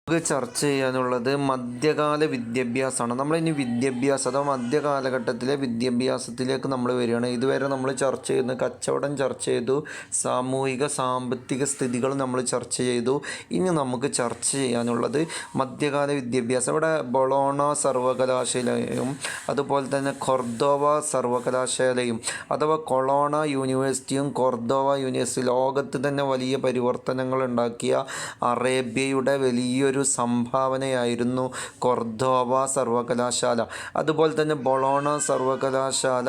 നമുക്ക് ചർച്ച ചെയ്യാനുള്ളത് മധ്യകാല വിദ്യാഭ്യാസമാണ്. നമ്മളിനി വിദ്യാഭ്യാസം അഥവാ മധ്യകാലഘട്ടത്തിലെ വിദ്യാഭ്യാസത്തിലേക്ക് നമ്മൾ വരികയാണ്. ഇതുവരെ നമ്മൾ ചർച്ച ചെയ്യുന്ന കച്ചവടം ചർച്ച ചെയ്തു, സാമൂഹിക സാമ്പത്തിക സ്ഥിതികൾ നമ്മൾ ചർച്ച ചെയ്തു. ഇനി നമുക്ക് ചർച്ച ചെയ്യാനുള്ളത് മധ്യകാല വിദ്യാഭ്യാസം. ഇവിടെ ബൊളോണ സർവകലാശാലയും അതുപോലെ തന്നെ കൊർദോവ സർവകലാശാലയും അഥവാ കൊളോണ യൂണിവേഴ്സിറ്റിയും കൊർദോവ യൂണിവേഴ്സിറ്റി ലോകത്ത് തന്നെ വലിയ പരിവർത്തനങ്ങൾ ഉണ്ടാക്കിയ അറേബ്യയുടെ വലിയൊരു സംഭാവനയായിരുന്നു കൊർദോവ സർവകലാശാല. അതുപോലെ തന്നെ ബൊളോണ സർവകലാശാല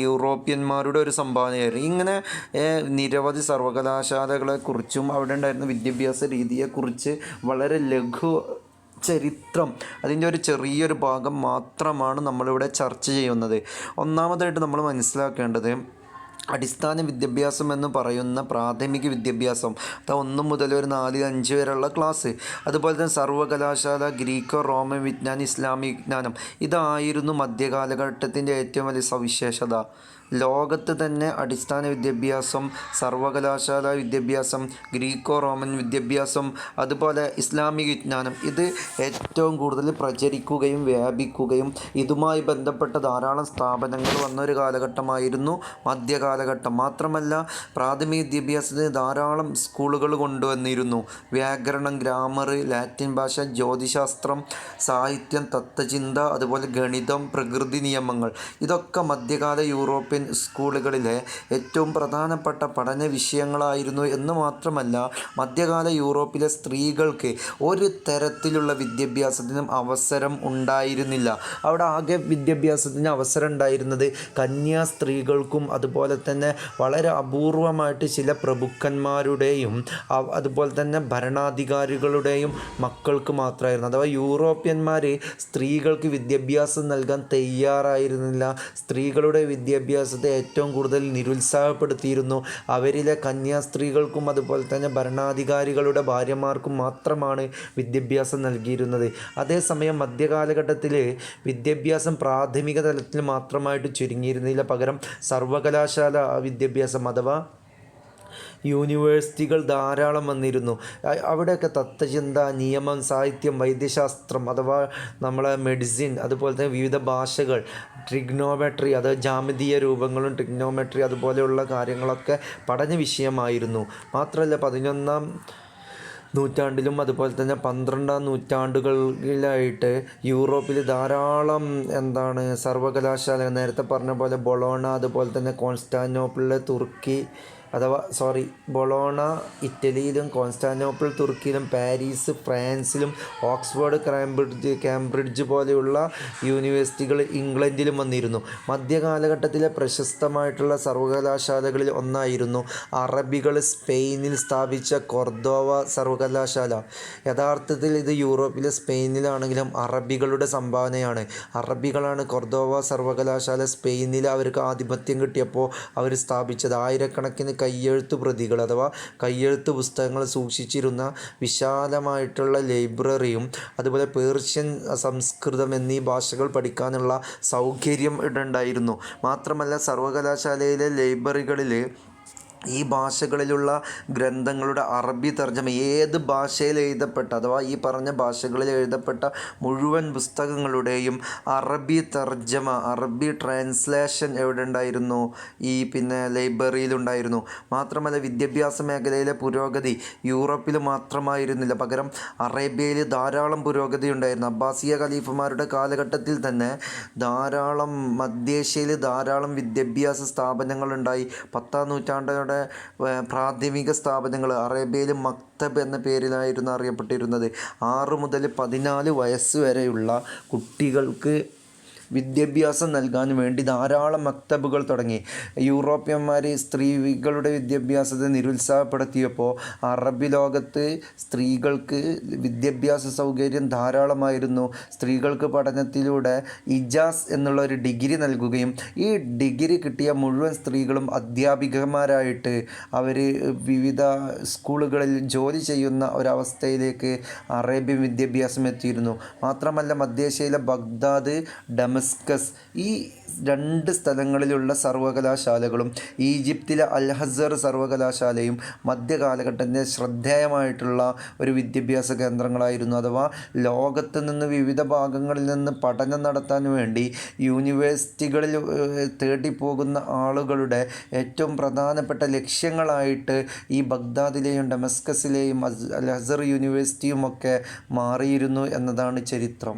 യൂറോപ്യന്മാരുടെ ഒരു സംഭാവനയായിരുന്നു. ഇങ്ങനെ നിരവധി സർവകലാശാലകളെക്കുറിച്ചും അവിടെ ഉണ്ടായിരുന്ന വിദ്യാഭ്യാസ രീതിയെക്കുറിച്ച് വളരെ ലഘു ചരിത്രം, അതിൻ്റെ ഒരു ചെറിയൊരു ഭാഗം മാത്രമാണ് നമ്മളിവിടെ ചർച്ച ചെയ്യുന്നത്. ഒന്നാമതായിട്ട് നമ്മൾ മനസ്സിലാക്കേണ്ടത് അടിസ്ഥാന വിദ്യാഭ്യാസം എന്ന് പറയുന്ന പ്രാഥമിക വിദ്യാഭ്യാസം, അത് 1 മുതൽ ഒരു 4, 5 വരെയുള്ള ക്ലാസ്, അതുപോലെ തന്നെ സർവകലാശാല, ഗ്രീക്കോ റോമൻ വിജ്ഞാനം, ഇസ്ലാമിക് വിജ്ഞാനം, ഇതായിരുന്നു മധ്യകാലഘട്ടത്തിൻ്റെ ഏറ്റവും വലിയ സവിശേഷത. ലോകത്ത് തന്നെ അടിസ്ഥാന വിദ്യാഭ്യാസം, സർവകലാശാല വിദ്യാഭ്യാസം, ഗ്രീക്കോ റോമൻ വിദ്യാഭ്യാസം, അതുപോലെ ഇസ്ലാമിക് വിജ്ഞാനം, ഇത് ഏറ്റവും കൂടുതൽ പ്രചരിക്കുകയും വ്യാപിക്കുകയും ഇതുമായി ബന്ധപ്പെട്ട ധാരാളം സ്ഥാപനങ്ങൾ വന്നൊരു കാലഘട്ടമായിരുന്നു മധ്യകാലഘട്ടം. മാത്രമല്ല പ്രാഥമിക വിദ്യാഭ്യാസത്തിന് ധാരാളം സ്കൂളുകൾ കൊണ്ടുവന്നിരുന്നു. വ്യാകരണം, ഗ്രാമർ, ലാറ്റിൻ ഭാഷ, ജ്യോതിശാസ്ത്രം, സാഹിത്യം, തത്വചിന്ത, അതുപോലെ ഗണിതം, പ്രകൃതി നിയമങ്ങൾ, ഇതൊക്കെ മധ്യകാല യൂറോപ്യൻ സ്കൂളുകളിലെ ഏറ്റവും പ്രധാനപ്പെട്ട പഠന വിഷയങ്ങളായിരുന്നു. എന്ന് മാത്രമല്ല മധ്യകാല യൂറോപ്പിലെ സ്ത്രീകൾക്ക് ഒരു തരത്തിലുള്ള വിദ്യാഭ്യാസത്തിനും അവസരം ഉണ്ടായിരുന്നില്ല. അവിടെ ആകെ വിദ്യാഭ്യാസത്തിന് അവസരം ഉണ്ടായിരുന്നത് കന്യാസ്ത്രീകൾക്കും അതുപോലെ തന്നെ വളരെ അപൂർവമായിട്ട് ചില പ്രഭുക്കന്മാരുടെയും അതുപോലെ തന്നെ ഭരണാധികാരികളുടെയും മക്കൾക്ക് മാത്രമായിരുന്നു. അഥവാ യൂറോപ്യന്മാർ സ്ത്രീകൾക്ക് വിദ്യാഭ്യാസം നൽകാൻ തയ്യാറായിരുന്നില്ല. സ്ത്രീകളുടെ വിദ്യാഭ്യാസത്തെ ഏറ്റവും കൂടുതൽ നിരുത്സാഹപ്പെടുത്തിയിരുന്നു. അവരിലെ കന്യാസ്ത്രീകൾക്കും അതുപോലെ തന്നെ ഭരണാധികാരികളുടെ ഭാര്യമാർക്കും മാത്രമാണ് വിദ്യാഭ്യാസം നൽകിയിരുന്നത്. അതേസമയം മധ്യകാലഘട്ടത്തിൽ വിദ്യാഭ്യാസം പ്രാഥമിക തലത്തിൽ മാത്രമായിട്ട് ചുരുങ്ങിയിരുന്നില്ല. പകരം സർവകലാശാല വിദ്യാഭ്യാസം അഥവാ യൂണിവേഴ്സിറ്റികൾ ധാരാളം വന്നിരുന്നു. അവിടെയൊക്കെ തത്വചിന്ത, നിയമം, സാഹിത്യം, വൈദ്യശാസ്ത്രം അഥവാ നമ്മളെ മെഡിസിൻ, അതുപോലെ തന്നെ വിവിധ ഭാഷകൾ, ട്രിഗ്നോമെട്രി, അതായത് ജാമിതീയ രൂപങ്ങളും ട്രിഗ്നോമെട്രി അതുപോലെയുള്ള കാര്യങ്ങളൊക്കെ പഠന വിഷയമായിരുന്നു. മാത്രമല്ല 11-ാം നൂറ്റാണ്ടിലും അതുപോലെ തന്നെ 12-ാം നൂറ്റാണ്ടുകളിലായിട്ട് യൂറോപ്പിൽ ധാരാളം സർവകലാശാല, നേരത്തെ പറഞ്ഞ പോലെ ബൊളോണ, അതുപോലെ തന്നെ കോൺസ്റ്റാന്റിനോപ്പിളിലെ തുർക്കി ബൊളോണ ഇറ്റലിയിലും, കോൺസ്റ്റാന്റിനോപ്പിൾ തുർക്കിയിലും, പാരീസ് ഫ്രാൻസിലും, ഓക്സ്ഫോർഡ്, കാംബ്രിഡ്ജ് പോലെയുള്ള യൂണിവേഴ്സിറ്റികൾ ഇംഗ്ലണ്ടിലും വന്നിരുന്നു. മധ്യകാലഘട്ടത്തിലെ പ്രശസ്തമായിട്ടുള്ള സർവകലാശാലകളിൽ ഒന്നായിരുന്നു അറബികൾ സ്പെയിനിൽ സ്ഥാപിച്ച കൊർദോവ സർവകലാശാല. യഥാർത്ഥത്തിൽ ഇത് യൂറോപ്പിലെ സ്പെയിനിലാണെങ്കിലും അറബികളുടെ സംഭാവനയാണ്. അറബികളാണ് കൊർദോവ സർവകലാശാല സ്പെയിനിൽ അവർക്ക് ആധിപത്യം കിട്ടിയപ്പോൾ അവർ സ്ഥാപിച്ചത്. ആയിരക്കണക്കിന് കയ്യെഴുത്ത് പ്രതികൾ അഥവാ കയ്യെഴുത്ത് പുസ്തകങ്ങൾ സൂക്ഷിച്ചിരുന്ന വിശാലമായിട്ടുള്ള ലൈബ്രറിയും അതുപോലെ പേർഷ്യൻ, സംസ്കൃതം എന്നീ ഭാഷകൾ പഠിക്കാനുള്ള സൗകര്യം ഉണ്ടായിരുന്നു. മാത്രമല്ല സർവകലാശാലയിലെ ലൈബ്രറികളിൽ ഈ ഭാഷകളിലുള്ള ഗ്രന്ഥങ്ങളുടെ അറബി തർജ്ജമ, ഏത് ഭാഷയിൽ എഴുതപ്പെട്ട അഥവാ ഈ പറഞ്ഞ ഭാഷകളിൽ എഴുതപ്പെട്ട മുഴുവൻ പുസ്തകങ്ങളുടെയും അറബി തർജ്ജമ, അറബി ട്രാൻസ്ലേഷൻ എവിടെ ഉണ്ടായിരുന്നു? ഈ ലൈബ്രറിയിലുണ്ടായിരുന്നു. മാത്രമല്ല വിദ്യാഭ്യാസ മേഖലയിലെ പുരോഗതി യൂറോപ്പിൽ മാത്രമായിരുന്നില്ല, പകരം അറേബ്യയിൽ ധാരാളം പുരോഗതി ഉണ്ടായിരുന്നു. അബ്ബാസിയ ഖലീഫമാരുടെ കാലഘട്ടത്തിൽ തന്നെ മധ്യേഷ്യയിൽ ധാരാളം വിദ്യാഭ്യാസ സ്ഥാപനങ്ങളുണ്ടായി. 10-ാം നൂറ്റാണ്ടോടെ പ്രാഥമിക സ്ഥാപനങ്ങൾ അറേബ്യയിൽ മക്തബ് എന്ന പേരിലായിരുന്നു അറിയപ്പെട്ടിരുന്നത്. 6 മുതൽ 14 വയസ്സ് വരെയുള്ള കുട്ടികൾക്ക് വിദ്യാഭ്യാസം നൽകാൻ വേണ്ടി ധാരാളം മക്തബുകൾ തുടങ്ങി. യൂറോപ്യന്മാർ സ്ത്രീകളുടെ വിദ്യാഭ്യാസത്തെ നിരുത്സാഹപ്പെടുത്തിയപ്പോൾ അറബി ലോകത്ത് സ്ത്രീകൾക്ക് വിദ്യാഭ്യാസ സൗകര്യം ധാരാളമായിരുന്നു. സ്ത്രീകൾക്ക് പഠനത്തിലൂടെ ഇജാസ് എന്നുള്ള ഒരു ഡിഗ്രി നൽകുകയും ഈ ഡിഗ്രി കിട്ടിയ മുഴുവൻ സ്ത്രീകളും അധ്യാപികമാരായിട്ട് അവർ വിവിധ സ്കൂളുകളിൽ ജോലി ചെയ്യുന്ന ഒരവസ്ഥയിലേക്ക് അറേബ്യൻ വിദ്യാഭ്യാസം എത്തിയിരുന്നു. മാത്രമല്ല മധ്യേഷ്യയിലെ ബഗ്ദാദ്, ഡമസ്കസ് ഈ രണ്ട് സ്ഥലങ്ങളിലുള്ള സർവകലാശാലകളും ഈജിപ്തിലെ അൽ-അസ്ഹർ സർവകലാശാലയും മധ്യകാലഘട്ടത്തിൻ്റെ ശ്രദ്ധേയമായിട്ടുള്ള ഒരു വിദ്യാഭ്യാസ കേന്ദ്രങ്ങളായിരുന്നു. അഥവാ ലോകത്ത് നിന്ന് വിവിധ ഭാഗങ്ങളിൽ നിന്ന് പഠനം നടത്താൻ വേണ്ടി യൂണിവേഴ്സിറ്റികളിൽ തേടിപ്പോകുന്ന ആളുകളുടെ ഏറ്റവും പ്രധാനപ്പെട്ട ലക്ഷ്യങ്ങളായിട്ട് ഈ ബഗ്ദാദിലെയും ഡമസ്കസിലെയും അൽ-അസ്ഹർ യൂണിവേഴ്സിറ്റിയുമൊക്കെ മാറിയിരുന്നു എന്നതാണ് ചരിത്രം.